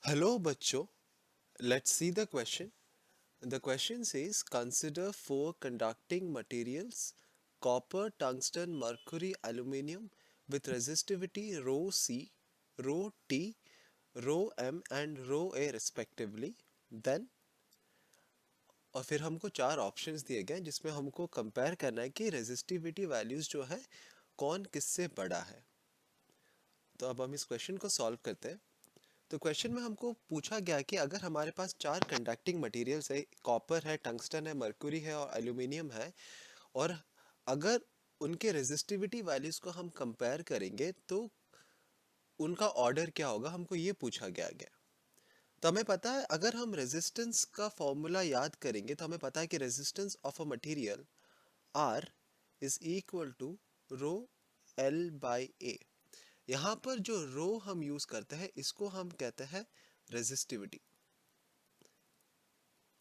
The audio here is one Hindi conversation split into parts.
Hello, bachcho. Let's see the question. The question says consider four conducting materials copper, tungsten, mercury, aluminium with resistivity rho C, rho T, rho M and rho A respectively. Then और फिर हमको चार ऑप्शंस दिए गए जिसमें हमको कंपेयर करना है कि रेजिस्टिविटी वैल्यूज जो है कौन किससे बड़ा है। तो अब हम इस क्वेश्चन को सॉल्व करते हैं। तो क्वेश्चन में हमको पूछा गया कि अगर हमारे पास चार कंडक्टिंग मटेरियल्स है, कॉपर है, टंगस्टन है, मर्क्यूरी है और एल्यूमिनियम है, और अगर उनके रेजिस्टिविटी वैल्यूज को हम कंपेयर करेंगे तो उनका ऑर्डर क्या होगा, हमको ये पूछा गया। तो हमें पता है, अगर हम रेजिस्टेंस का फॉर्मूला याद करेंगे तो हमें पता है कि resistance of a material R is equal to rho L by A. यहाँ पर जो रो हम यूज करते हैं इसको हम कहते हैं रेजिस्टिविटी।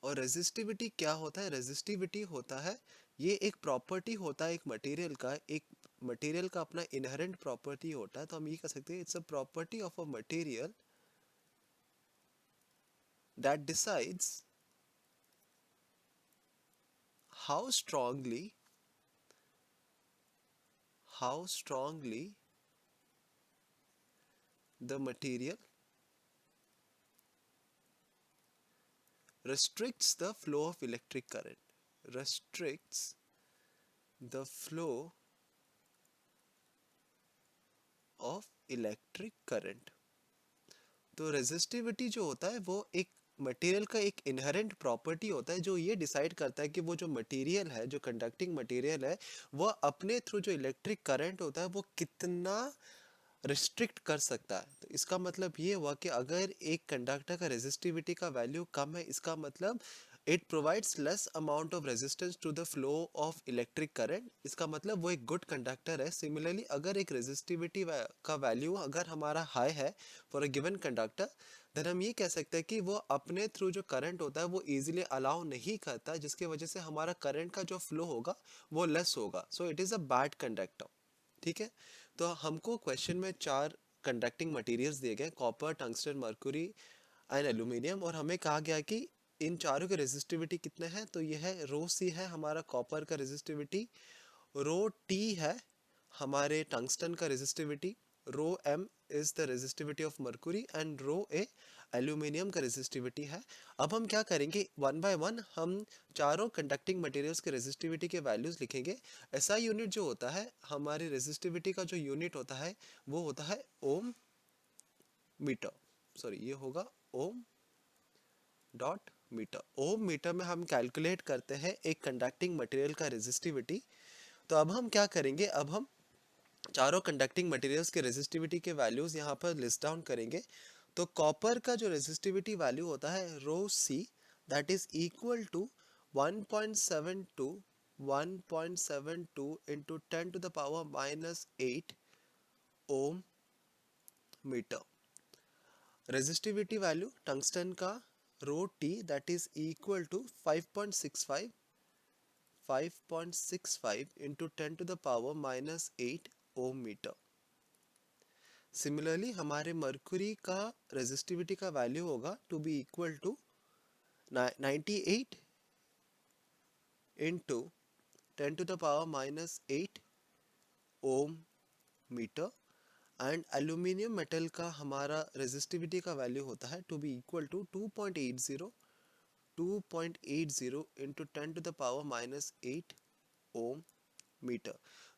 और रेजिस्टिविटी क्या होता है? रेजिस्टिविटी होता है, ये एक प्रॉपर्टी होता है एक मटेरियल का, एक मटेरियल का अपना इनहेरेंट प्रॉपर्टी होता है। तो हम ये कह सकते हैं it's a property of a material that decides how strongly how strongly the material restricts the flow of electric current, restricts the flow of electric current। तो रेजिस्टिविटी जो होता है वो एक मटेरियल का एक इनहेरेंट प्रॉपर्टी होता है जो ये डिसाइड करता है कि वो जो मटेरियल है, जो कंडक्टिंग मटेरियल है, वो अपने थ्रू जो इलेक्ट्रिक करंट होता है वो कितना रिस्ट्रिक्ट कर सकता है। तो इसका मतलब ये हुआ कि अगर एक कंडक्टर का रेजिस्टिविटी का वैल्यू कम है, इसका मतलब it provides less amount of resistance to the flow of electric current, इसका मतलब वो एक गुड कंडक्टर है। सिमिलरली अगर एक रेजिस्टिविटी का वैल्यू अगर हमारा हाई है for a given conductor, then हम ये कह सकते हैं कि वो अपने थ्रू जो करंट होता है वो इजीली अलाउ नहीं करता, जिसकी वजह से हमारा करंट का जो फ्लो होगा वो लेस होगा। So it is a bad conductor. ठीक है। तो हमको क्वेश्चन में चार कंडक्टिंग मटेरियल्स दिए गए, copper, tungsten, mercury and aluminium, और हमें कहा गया कि इन चारों के रेजिस्टिविटी कितने हैं। तो ये है रो सी है हमारा कॉपर का रेजिस्टिविटी, रो टी है हमारे टंगस्टन का resistivity, rho M is the resistivity of mercury and rho A aluminium का रेजिस्टिविटी है। अब हम क्या करेंगे, वन बाय वन हम चारों कंडक्टिंग मटेरियल्स के रेजिस्टिविटी के वैल्यूज लिखेंगे। ऐसा यूनिट जो होता है, हमारी रेजिस्टिविटी का जो यूनिट होता है वो होता है ओम मीटर, सॉरी ये होगा ओम डॉट मीटर। ओम मीटर में हम कैलकुलेट करते हैं एक कंडक्टिंग मटेरियल का रेजिस्टिविटी। तो अब हम क्या करेंगे, अब हम चारों कंडक्टिंग मटेरियल्स के रेजिस्टिविटी के वैल्यूज यहाँ पर लिस्ट डाउन करेंगे। तो कॉपर का जो रेजिस्टिविटी वैल्यू होता है rho C, that is equal to 1.72 1.72 into 10 to the power minus 8 ohm metre. Resistivity value tungsten का rho T, that is equal to 5.65 into 10 to the power minus 8 ohm metre. Similarly हमारे मर्क्यूरी का रेजिस्टिविटी का वैल्यू होगा to be equal to 98 into 10 to the power minus 8 ohm metre. And aluminium metal का हमारा रेजिस्टिविटी का वैल्यू होता है to be equal to 2.80 into 10 to the power minus 8 ohm metre.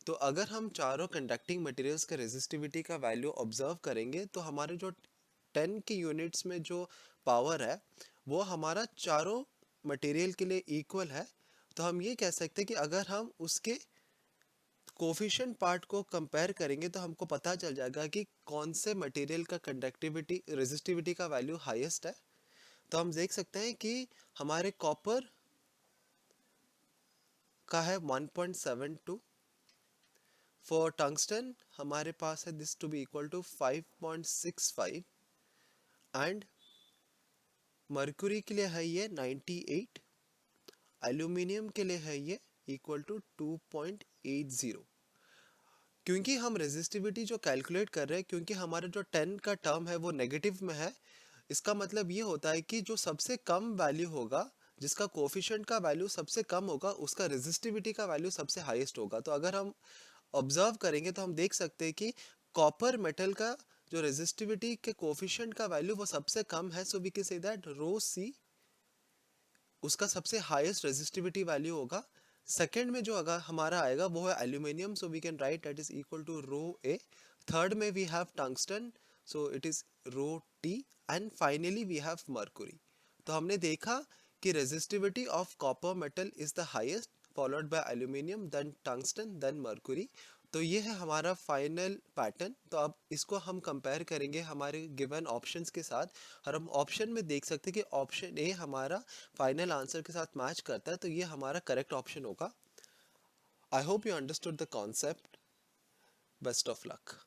तो अगर हम चारों कंडक्टिंग मटेरियल्स के रेजिस्टिविटी का वैल्यू ऑब्जर्व करेंगे तो हमारे जो 10 की यूनिट्स में जो पावर है वो हमारा चारों मटेरियल के लिए इक्वल है। तो हम ये कह सकते हैं कि अगर हम उसके कोफिशिएंट पार्ट को कंपेयर करेंगे तो हमको पता चल जाएगा कि कौन से मटेरियल का कंडक्टिविटी रेजिस्टिविटी का वैल्यू हाईएस्ट है। तो हम देख सकते हैं कि हमारे कॉपर का है 1.72, फॉर टंगस्टन हमारे पास है this to be equal to 5.65, and mercury के लिए है ये 98, एल्यूमिनियम के लिए है ये इक्वल टू 2.80। क्योंकि हम रेजिस्टिविटी जो कैलकुलेट कर रहे हैं, क्योंकि हमारा जो 10 का टर्म है वो नेगेटिव में है, इसका मतलब ये होता है कि जो सबसे कम वैल्यू होगा, जिसका कोफिशिएंट का वैल्यू सबसे कम होगा, उसका रेजिस्टिविटी का वैल्यू सबसे हाईएस्ट होगा। तो अगर हम ऑब्जर्व करेंगे तो हम देख सकते हैं कि कॉपर मेटल का जो रेजिस्टिविटी के कोफिशिएंट का वैल्यू वो सबसे कम है, so we can say that rho C उसका सबसे हाईएस्ट रेजिस्टिविटी वैल्यू होगा। सेकंड में जो अगर हमारा आएगा वो है aluminium, so we can write that is equal to rho A. Third में we have tungsten, so it is rho T. And finally we have mercury. तो हमने देखा कि resistivity of copper metal is the highest, followed by aluminium, then tungsten, then mercury. तो ये है हमारा फाइनल पैटर्न। तो अब इसको हम कंपेयर करेंगे हमारे गिवन ऑप्शंस के साथ, और हम ऑप्शन में देख सकते हैं कि ऑप्शन ए हमारा फाइनल आंसर के साथ मैच करता है, तो ये हमारा करेक्ट ऑप्शन होगा। I hope you understood the concept. Best of luck.